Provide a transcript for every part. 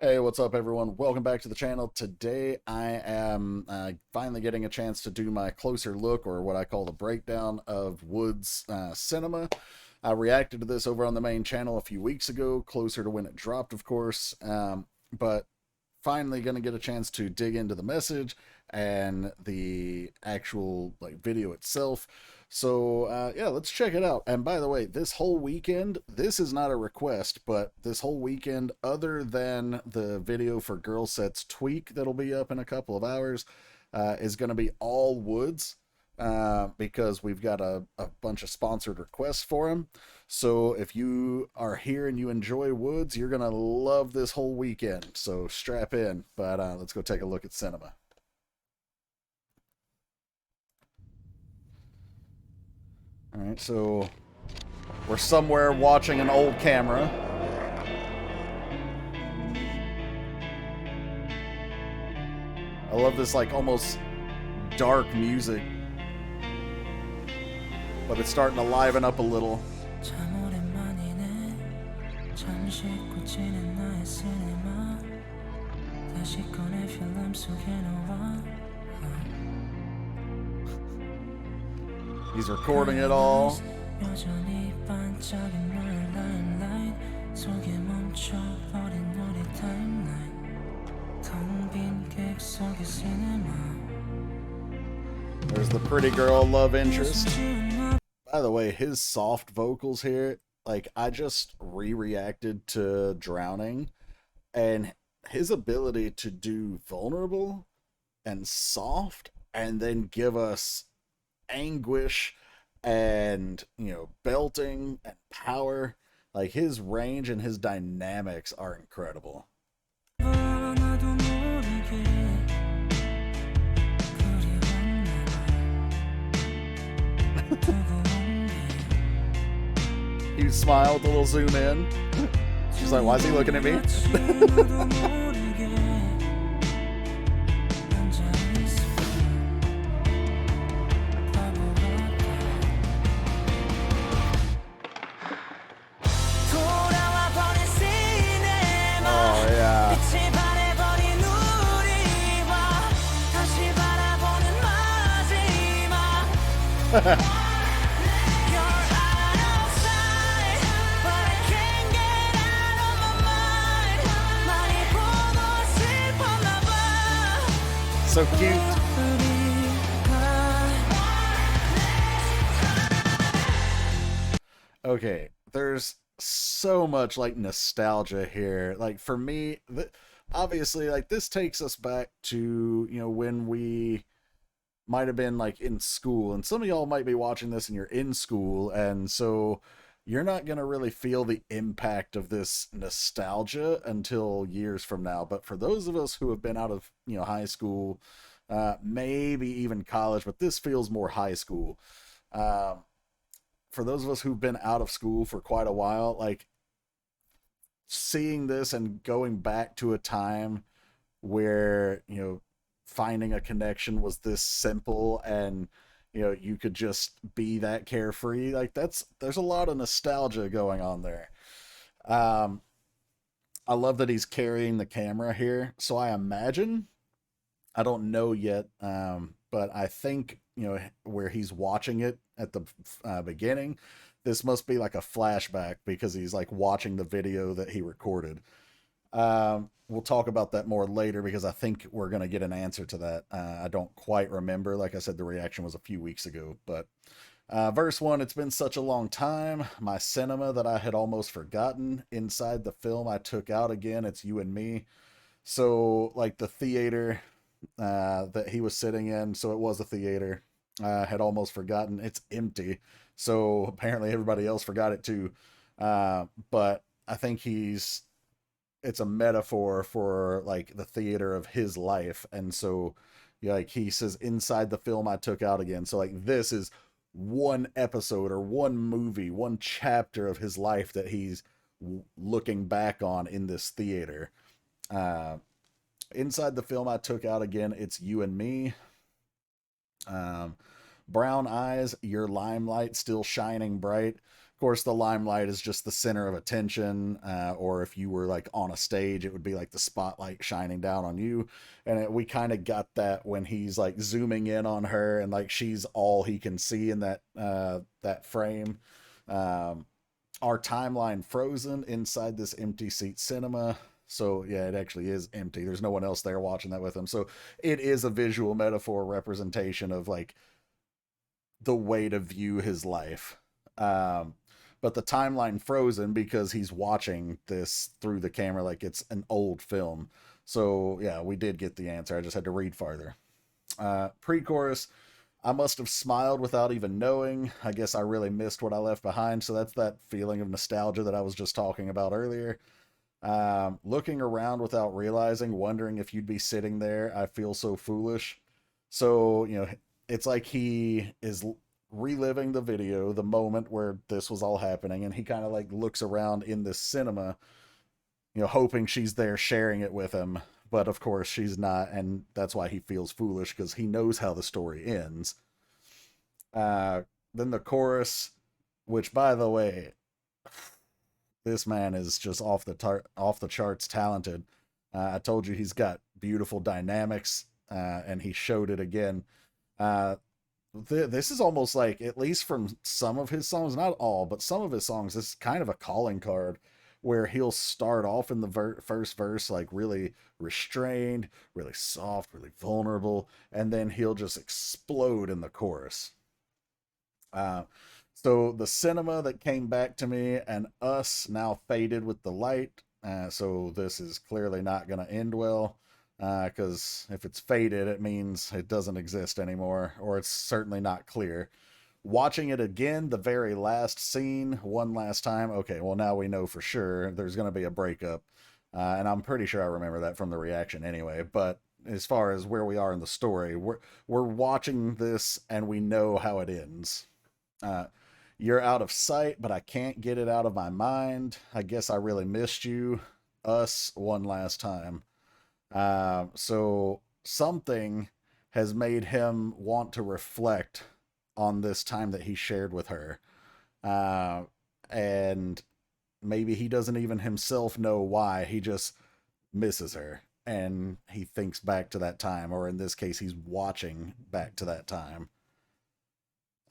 Hey, what's up, everyone? Welcome back to the channel. Today, I am finally getting a chance to do my closer look, or what I call the breakdown of Woodz cinema. I reacted to this over on the main channel a few weeks ago, closer to when it dropped, of course. But finally going to get a chance to dig into the message and the actual video itself. So yeah, let's check it out. And by the way, this whole weekend, this is not a request, but this whole weekend, other than the video for Girl Set's Tweak that'll be up in a couple of hours, is going to be all Woodz. Because we've got a bunch of sponsored requests for him. So if you are here and you enjoy Woodz, you're going to love this whole weekend. So strap in. But let's go take a look at cinema. All right, so we're somewhere watching an old camera. I love this like almost dark music, but it's starting to liven up a little. He's recording it all. There's the pretty girl love interest. By the way, his soft vocals here, like, I just re-reacted to Drowning, and his ability to do vulnerable and soft and then give us anguish and, you know, belting and power, like, his range and his dynamics are incredible. He smiled, a little zoom in. She's like, why is he looking at me? Oh, yeah. So cute. Okay, there's so much like nostalgia here. Like for me, obviously, like this takes us back to, you know, when we might have been like in school, and some of y'all might be watching this and you're in school, and so you're not going to really feel the impact of this nostalgia until years from now. But for those of us who have been out of, you know, high school, maybe even college, but this feels more high school. For those of us who've been out of school for quite a while, like seeing this and going back to a time where, you know, finding a connection was this simple, and, you know, you could just be that carefree, like there's a lot of nostalgia going on there. um I love that he's carrying the camera here, so I imagine, I don't know yet, but I think, you know, where he's watching it at the beginning, this must be like a flashback because he's like watching the video that he recorded. We'll talk about that more later because I think we're going to get an answer to that. I don't quite remember. Like I said, the reaction was a few weeks ago. But verse 1, it's been such a long time. My cinema that I had almost forgotten. Inside the film I took out again. It's you and me. So, like the theater that he was sitting in, so it was a theater. Had almost forgotten. It's empty. So apparently everybody else forgot it too. But I think it's a metaphor for like the theater of his life. And so, yeah, like he says, inside the film I took out again. So like this is one episode or one movie, one chapter of his life that he's looking back on in this theater. Uh, Inside the film I took out again, it's you and me. Um, Brown eyes, your limelight still shining bright. Of course, the limelight is just the center of attention, or if you were like on a stage, it would be like the spotlight shining down on you. And we kind of got that when he's like zooming in on her, and like she's all he can see in that frame. Our timeline frozen inside this empty seat cinema. So yeah, it actually is empty. There's no one else there watching that with him. So it is a visual metaphor representation of like the way to view his life. But the timeline frozen because he's watching this through the camera like it's an old film. So yeah, we did get the answer. I just had to read farther. Pre-chorus, I must have smiled without even knowing. I guess I really missed what I left behind. So that's that feeling of nostalgia that I was just talking about earlier. Looking around without realizing, wondering if you'd be sitting there. I feel so foolish. So, you know, it's like he is reliving the video, the moment where this was all happening, and he kind of like looks around in this cinema, you know, hoping she's there sharing it with him, but of course she's not, and that's why he feels foolish, because he knows how the story ends. Then the chorus, which, by the way, this man is just off the charts talented. I told you he's got beautiful dynamics, and he showed it again. This is almost like, at least from some of his songs, not all, but some of his songs, this is kind of a calling card where he'll start off in the first verse like really restrained, really soft, really vulnerable, and then he'll just explode in the chorus. So the cinema that came back to me, and us now faded with the light. So this is clearly not going to end well. Because if it's faded, it means it doesn't exist anymore, or it's certainly not clear. Watching it again, the very last scene, one last time, okay, well, now we know for sure there's going to be a breakup. And I'm pretty sure I remember that from the reaction anyway. But as far as where we are in the story, we're watching this, and we know how it ends. You're out of sight, but I can't get it out of my mind. I guess I really missed you. Us, one last time. So something has made him want to reflect on this time that he shared with her. And maybe he doesn't even himself know why. He just misses her, and he thinks back to that time, or in this case, he's watching back to that time.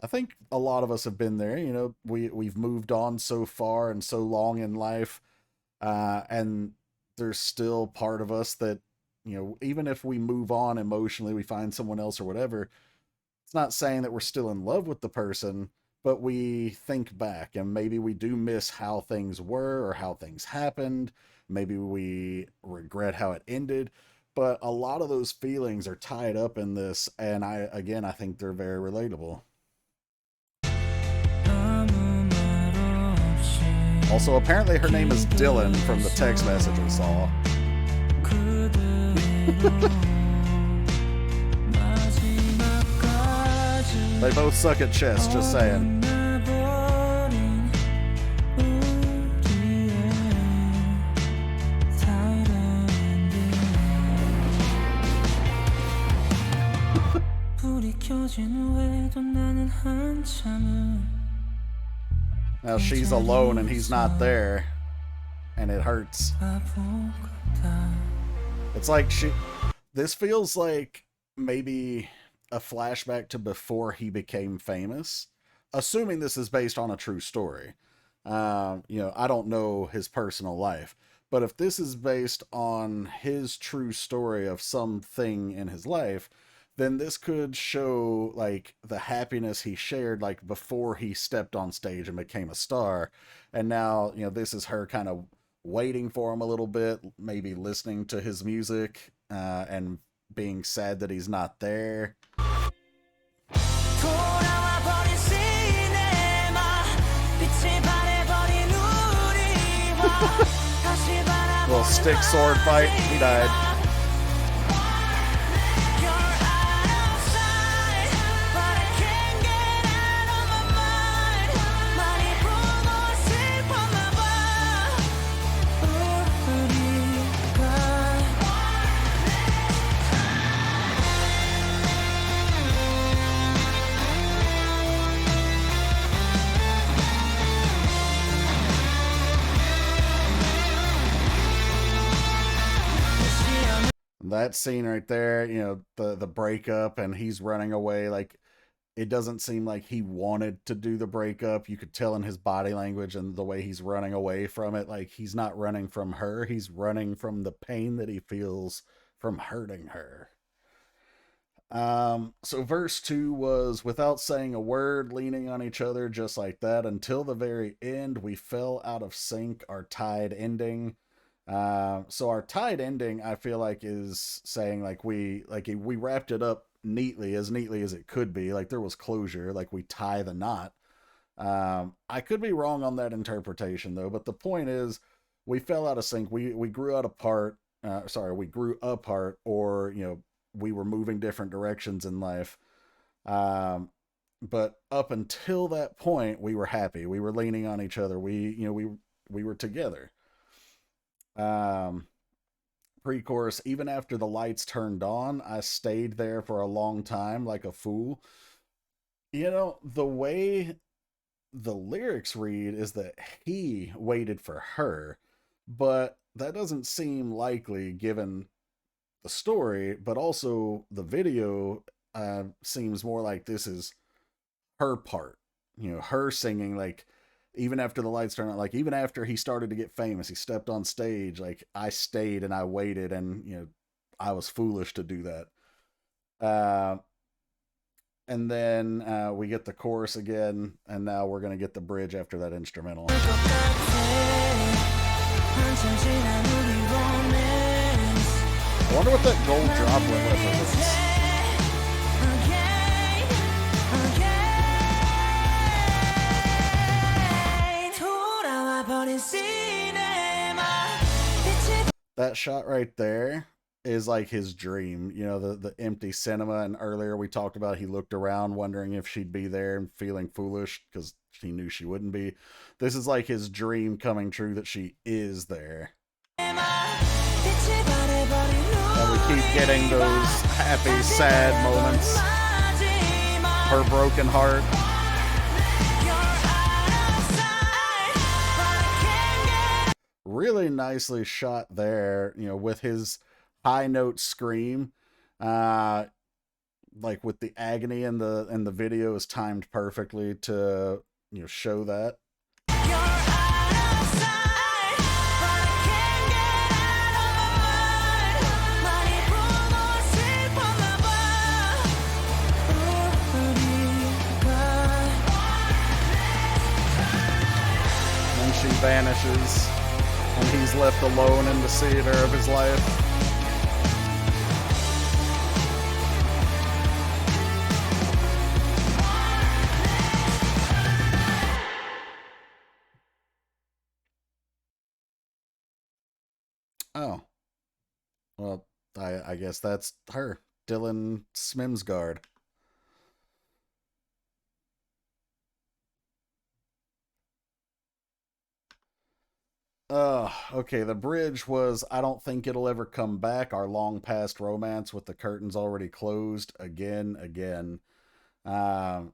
I think a lot of us have been there. You know, we've moved on so far and so long in life, and there's still part of us that, you know, even if we move on emotionally, we find someone else or whatever, it's not saying that we're still in love with the person, but we think back, and maybe we do miss how things were or how things happened. Maybe we regret how it ended, but a lot of those feelings are tied up in this, and I think they're very relatable. Also, apparently her name is Dylan from the text message we saw. They both suck at chess, just saying. Now she's alone and he's not there, and it hurts. It's like this feels like maybe a flashback to before he became famous, assuming this is based on a true story. You know, I don't know his personal life, but if this is based on his true story of something in his life, then this could show like the happiness he shared like before he stepped on stage and became a star. And now, you know, this is her kind of waiting for him a little bit, maybe listening to his music, and being sad that he's not there. Little stick sword fight, he died. That scene right there, the breakup and he's running away, like it doesn't seem like he wanted to do the breakup. You could tell in his body language and the way he's running away from it, like he's not running from her, he's running from the pain that he feels from hurting her. So verse 2 was without saying a word, leaning on each other just like that until the very end, we fell out of sync, our tied ending. So our tied ending, I feel like, is saying like we wrapped it up neatly as it could be. Like there was closure, like we tie the knot. I could be wrong on that interpretation though, but the point is, we fell out of sync. We grew out apart. We grew apart, or we were moving different directions in life. Um, but up until that point, we were happy. We were leaning on each other. We were together. Um, Pre-chorus, even after the lights turned on, I stayed there for a long time like a fool. The way the lyrics read is that he waited for her, but that doesn't seem likely given the story, but also the video seems more like this is her part. Her singing, like, even after the lights turned on, like, even after he started to get famous, he stepped on stage, like, I stayed and I waited, and, I was foolish to do that. Uh, and then we get the chorus again, and now we're going to get the bridge after that instrumental. I wonder what that gold droplet represents. That shot right there is like his dream. The empty cinema, and earlier we talked about he looked around wondering if she'd be there and feeling foolish because he knew she wouldn't be. This is like his dream coming true, that she is there. And we keep getting those happy, sad moments. Her broken heart. Really nicely shot there, with his high note scream. Like with the agony in the video is timed perfectly to show that. Then she vanishes, and he's left alone in the theater of his life. Oh, well, I guess that's her, Dylan Smimsgard. Okay, the bridge was I don't think it'll ever come back, our long past romance with the curtains already closed, again. Um,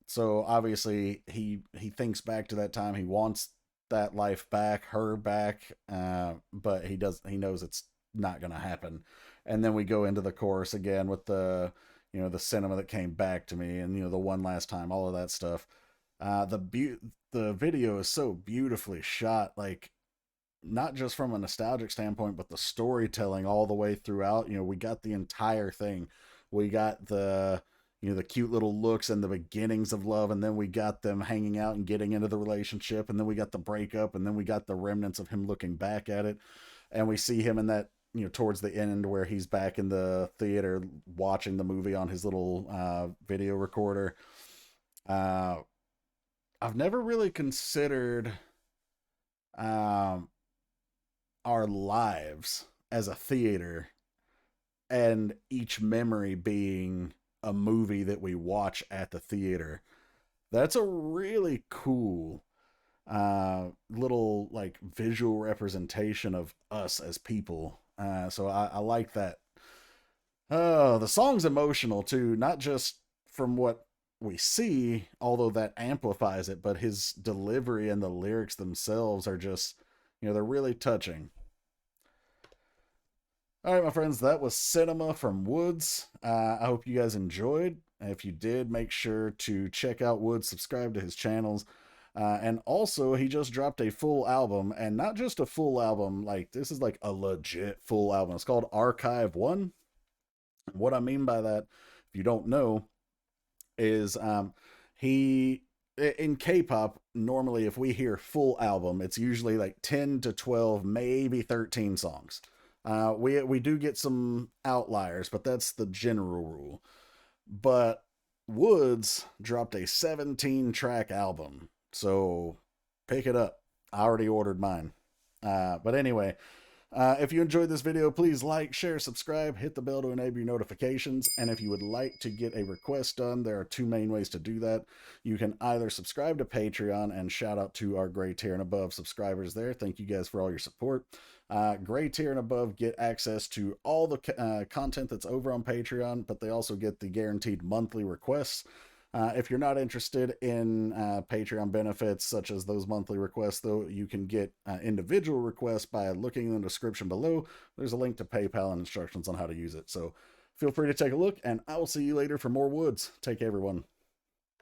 so obviously he thinks back to that time. He wants that life back, her back, but he knows it's not gonna happen. And then we go into the chorus again with the cinema that came back to me, and the one last time, all of that stuff. The video is so beautifully shot, like not just from a nostalgic standpoint, but the storytelling all the way throughout. We got the entire thing. We got the cute little looks and the beginnings of love, and then we got them hanging out and getting into the relationship, and then we got the breakup, and then we got the remnants of him looking back at it, and we see him in that towards the end where he's back in the theater watching the movie on his little video recorder. uh I've never really considered um our lives as a theater, and each memory being a movie that we watch at the theater. That's a really cool little like visual representation of us as people. So I like that. Oh, the song's emotional too, not just from what we see, although that amplifies it, but his delivery and the lyrics themselves are just, they're really touching. All right, my friends, that was Cinema from Woodz. I hope you guys enjoyed. If you did, make sure to check out Woodz, subscribe to his channels. And also, he just dropped a full album, and not just a full album, like, this is like a legit full album. It's called Archive 1. What I mean by that, if you don't know, is he in K-pop, normally if we hear full album, it's usually like 10 to 12, maybe 13 songs. We do get some outliers, but that's the general rule. But Woodz dropped a 17 track album, so pick it up. I already ordered mine. But anyway, if you enjoyed this video, please like, share, subscribe, hit the bell to enable your notifications. And if you would like to get a request done, there are two main ways to do that. You can either subscribe to Patreon, and shout out to our gray tier and above subscribers there. Thank you guys for all your support. Gray tier and above get access to all the content that's over on Patreon, but they also get the guaranteed monthly requests. If you're not interested in Patreon benefits such as those monthly requests, though, you can get individual requests by looking in the description below. There's a link to PayPal and instructions on how to use it. So feel free to take a look, and I will see you later for more Woodz. Take care, everyone.